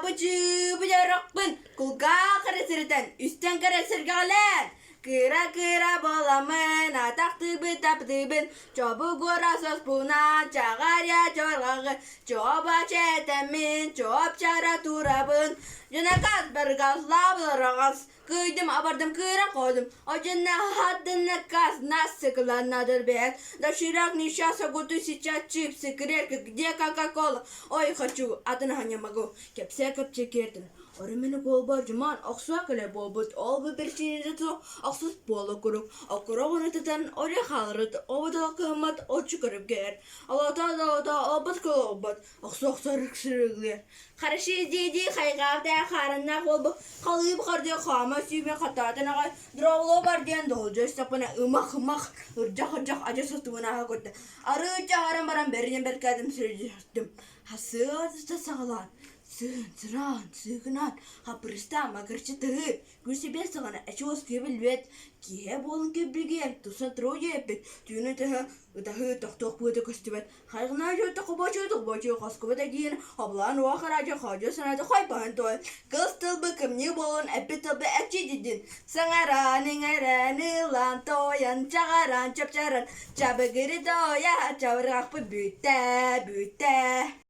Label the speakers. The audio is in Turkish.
Speaker 1: Apıcı bıcarakpın. Kulga kırısırıdan. Üstten kırısır galen. Kıra kıra bolamın. Atak tıbı tapı tıbın. Çabuk uğrasos buna. Çağır ya çorgağı. Çoba çetemin. Çop çara turabın. Janakas bergas lablarağız. Kıydım abardım kıra koydum. O cennet haddına kas nasıl kılannadır bek. Da şirak nişasa kutu sıçat çip sıkırer ki где Coca-Cola. Ой, хочу, одна не могу. Кепсе кепче кердин. Оремени колба жуман оксуа кыле болбут. Ол бу бир чинжету оксус болу курук. Окурогун тетен оре халрыт. Обадал кымат очу кырып гер. Алата да обат колбат. Оксу оксарык сырыглер. Харши диди хайгавда харына колбу. Калып карды хама сүйме кататына дровло бар ден должо сапына ымак ыржак ажа сатуына көттү. Ары чагарам барам берден беркадым сүрөжүм. Hasır sağlan. Sığın, sıran, sığınan. Hapırısta magarçıtığı. Gülse sağana eşoğuz kebilvet. Kiye bolun kebilgem. Tusan troje epet. Tüyünü tahı tahtok buğda köstübet. Haygına jö takıbaçı kaskıbet egiyen. Ablan vakaraca haca sanada haypan toy. Kız tılbı kımni bolun epet tılbı ekçi didin. Sangaran lan toyan. Çağaran çapçaran. Çabı gırı doya. Çavrak büte.